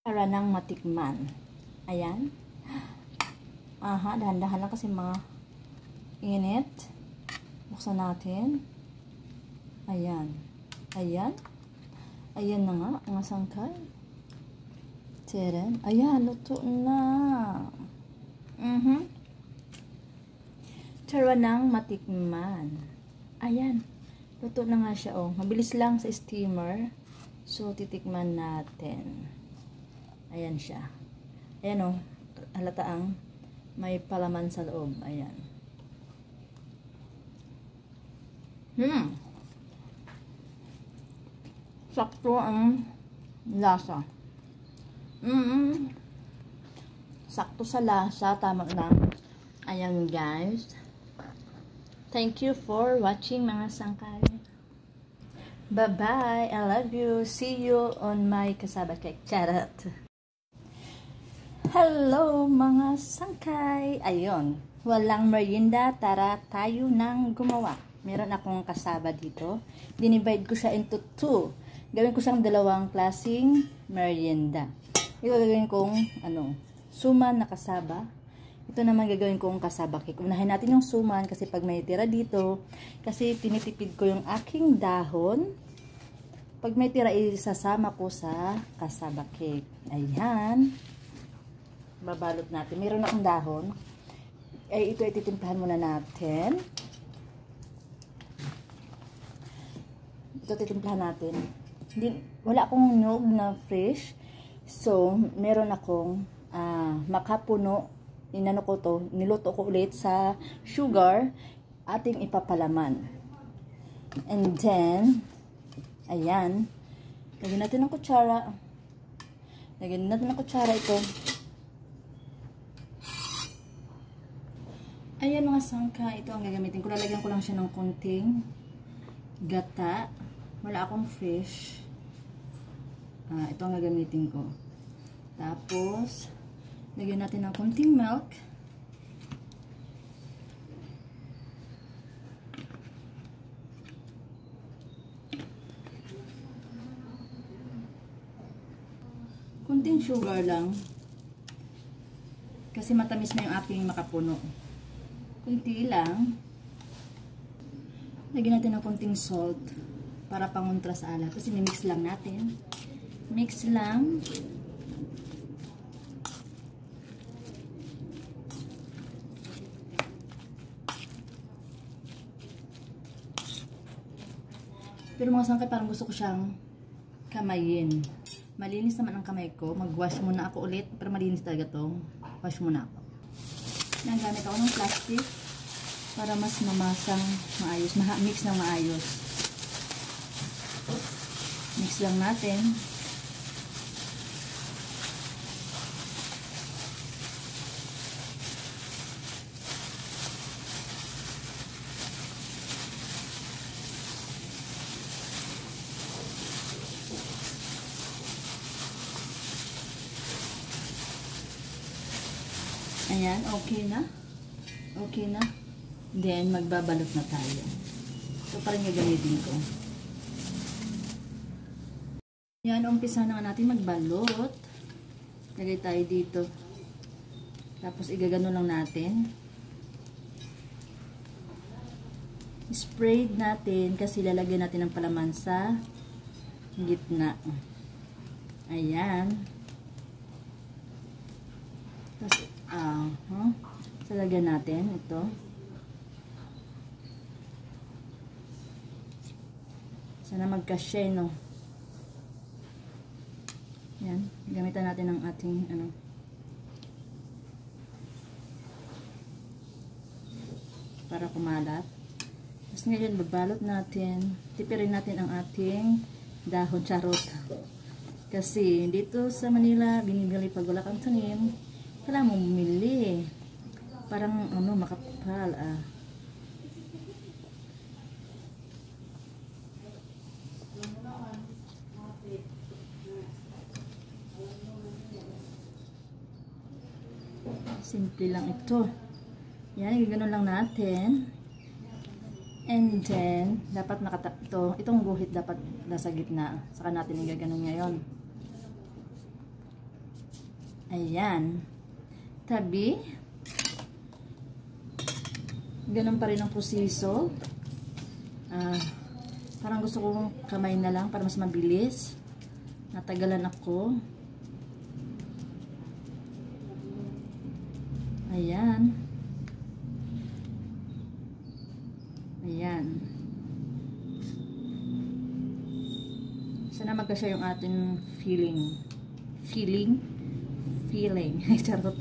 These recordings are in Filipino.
para nang matikman. Ayan. Aha, dahan-dahan lang kasi mga init. Buksan natin. Ayan. Ayan. Ayan na nga, mga sangkay. Teren. Ayan, luto na. Para nang matikman. Ayan. Luto na nga siya, oh. Mabilis lang sa steamer. So, titikman natin. Ayan siya. Ayan, oh. Halata ang may palaman sa loob. Ayan. Sakto ang lasa. Sakto sa lasa. Tama lang. Ayan, guys. Thank you for watching, mga sangkay. Bye-bye. I love you. See you on my kasaba cake. Charot. Hello, mga sangkay. Ayun. Walang merienda. Tara tayo nang gumawa. Meron akong kasaba dito. Dinivide ko siya into 2. Gawin ko siyang dalawang klaseng merienda. Ito gagawin kong suman na kasaba. Ito naman gagawin kong kasaba cake. Unahin natin yung suman kasi pag may tira dito, kasi tinitipid ko yung aking dahon. Pag may tira, isasama ko sa kasaba cake. Ayan. Babalot natin. Meron akong dahon. Ay, ito ay titimplahan muna natin. Ito titimplahan natin. Wala akong nyug na fresh. So, meron akong makapuno. Inano ko to, niluto ko ulit sa sugar, ating ipapalaman. And then, ayan, lagyan natin ng kutsara. Lagyan natin ng kutsara ito. Ayan, mga sangka, ito ang gagamitin ko. Lalagyan ko lang siya ng konting gata. Wala akong fish. Ito ang gagamitin ko. Tapos, lagyan natin ng konting milk. Konting sugar lang. Kasi matamis na yung aking makapuno. Kunti lang. Lagyan natin ng konting salt para pangontra sa alat. Kasi mix lang natin. Mix lang. Pero mga sangkay, parang gusto ko siyang kamayin. Malinis naman ang kamay ko. Mag-wash muna ako ulit. Pero malinis talaga to. Wash muna ako. Nagamit ako ng plastic para mas mamasang maayos. Mix ng maayos. Mix lang natin. Ayan, okay na. Okay na. Then, magbabalot na tayo. Ito pa rin gagamitin ko. Ayan, umpisa na natin magbalot. Lagay tayo dito. Tapos, igagano lang natin. Sprayed natin kasi lalagyan natin ng palaman sa gitna. Ayan. Tapos, lagyan natin ito. Sana magka-share, no? Yan. Gamitan natin ang ating, para kumalat. Tapos ngayon, babalot natin. Tipirin natin ang ating dahon charot. Kasi, dito sa Manila, binibili pag wala kang tanim. Kailangan mong bumili. Parang makapal simple lang ito. Yan, gano'n lang natin. And then, dapat itong guhit dapat nasa gitna. Saka natin igaganon ngayon. Ayan. Tabi. Ganun pa rin ang proseso. Parang gusto kong kamay na lang para mas mabilis. Natagalan ako. Ayan. Ayan. Sana magkasya yung ating feeling. Charot.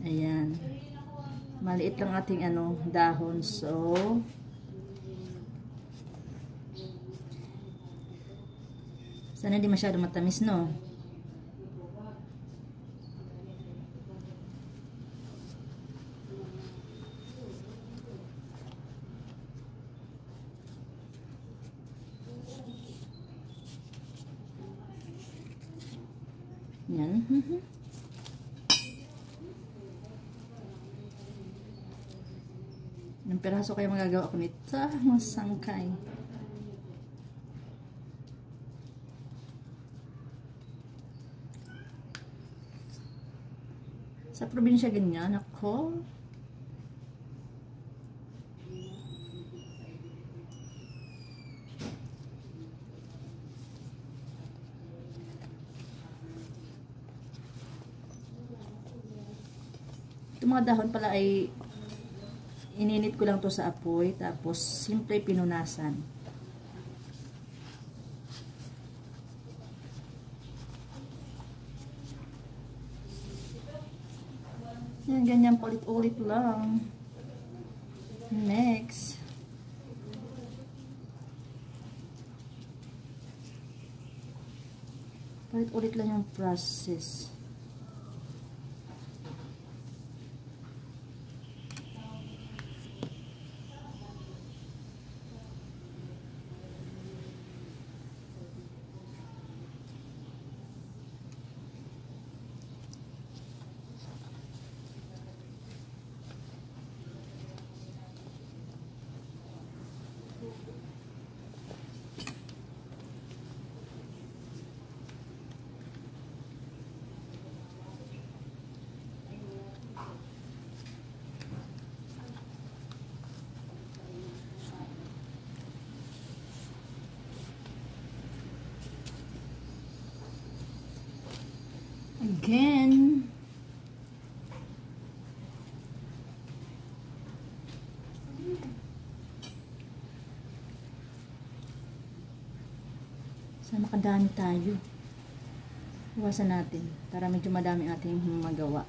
Ayan. Maliit lang ating dahon. So, sana di masyado matamis, no? Yan. Ng peraso kayo magagawa ko nito. Masangkay. Sa probinsya ganyan ako. Itong mga dahon pala ay ininit ko lang to sa apoy, tapos simple pinunasan. Yan, ganyan ulit-ulit lang. Next. Ulit-ulit lang yung process. Again. Sana makadami tayo. Iwasan natin para medyo madami ating magawa.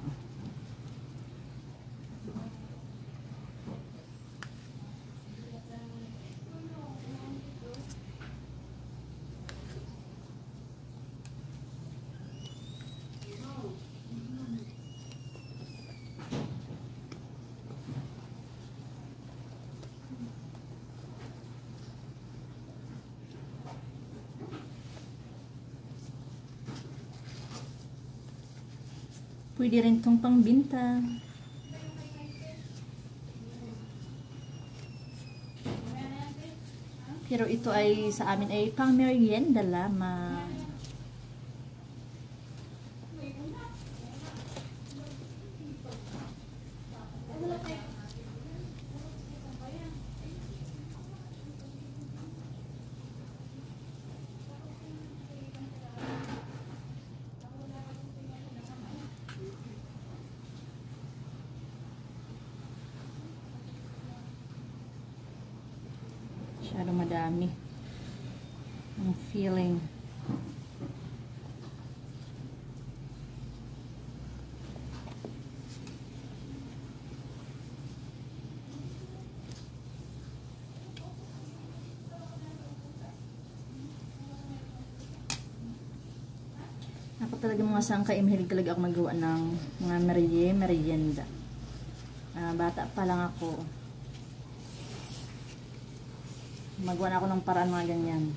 Pwede rin itong pangbinta. Pero ito ay sa amin ay pang merienda lamang. Masyadong madami ang feeling. Ako talaga mga sangkay, mahilig talaga ako magawa ng mga merienda. Bata pa lang ako. Magawa na ako ng paraan mga ganyan.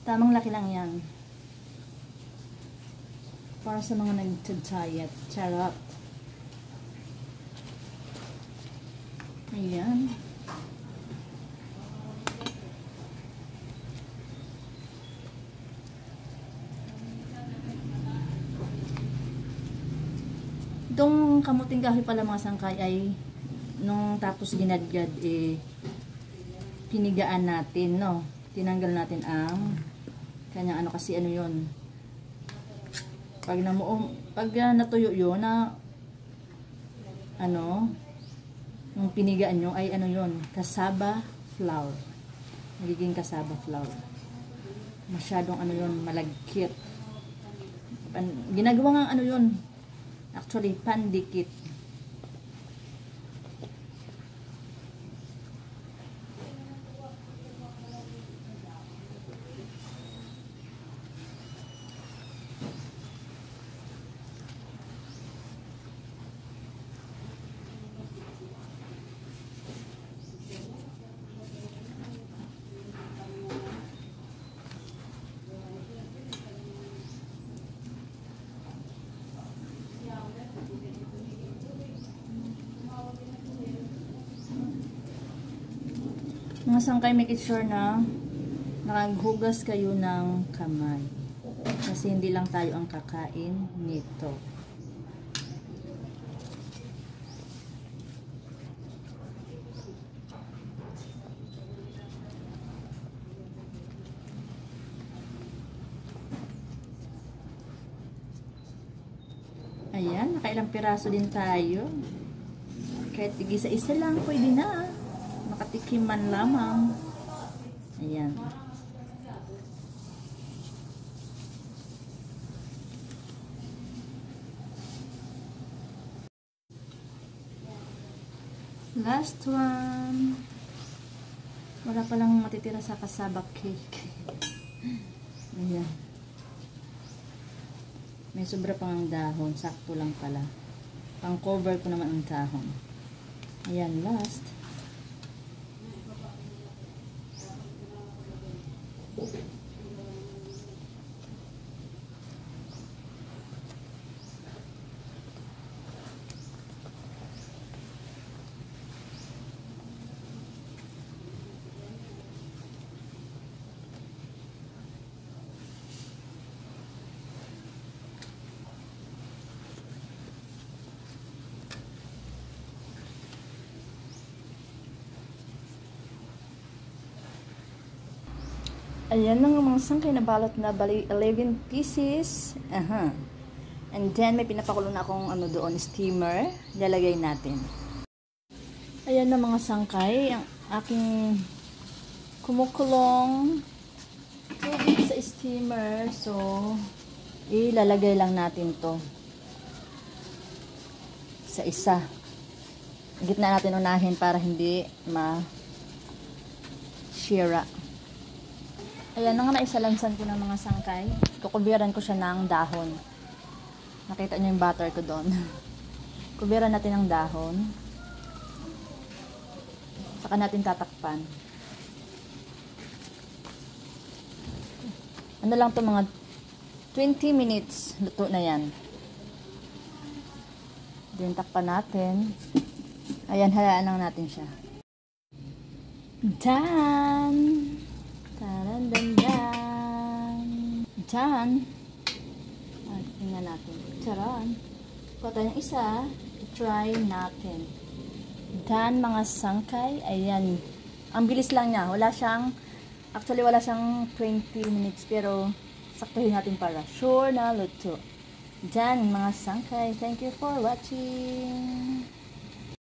Tamang laki lang yan. Para sa mga nag-diet. Charot. Ayan. Itong kamuting kahoy pala mga sangkay ay nung tapos ginadgad pinigaan natin, no? Tinanggal natin ang kanyang ano kasi ano yon. Pag natuyo yun na ano nung pinigaan nyo ay ano yon, cassava flour. Magiging cassava flour. Masyadong ano yon, malagkit. Ginagawa nga ano yon. Actually, pandikit. Mga sangkay, make it sure na nakaghugas kayo ng kamay. Kasi hindi lang tayo ang kakain nito. Ayan, nakailang piraso din tayo. Kahit tig-isa-isa lang, pwede na. Makatikim man lamang. Ayan. Last one. Wala palang matitira sa cassava cake. Ayan. May sobra pang ang dahon. Sakto lang pala. Pang cover ko naman ang dahon. Ayan, last. Ayan na nga mga sangkay na balot na bali 11 pieces. And then may pinapakulo na akong ano doon, steamer. Lalagay natin. Ayan na mga sangkay, ang aking kumukulong tubig sa steamer. So, ilalagay lang natin to sa isa. Gitna natin unahin para hindi ma-shira. Ayan na nga, naisalansan ko ng mga sangkay. Kukubiran ko siya ng dahon. Nakita niyo yung butter ko doon. Kubiran natin ng dahon. Saka natin tatakpan. Ano lang to, mga 20 minutes. Luto na yan. Then takpan natin. Ayan, halaan lang natin siya. Done! Diyan. Tingnan natin. Charan. Kuha tayong isa. I-try natin. Diyan mga sangkay. Ayan. Ang bilis lang niya. Actually wala siyang 20 minutes. Pero saktuhin natin para sure na luto. Diyan mga sangkay. Thank you for watching.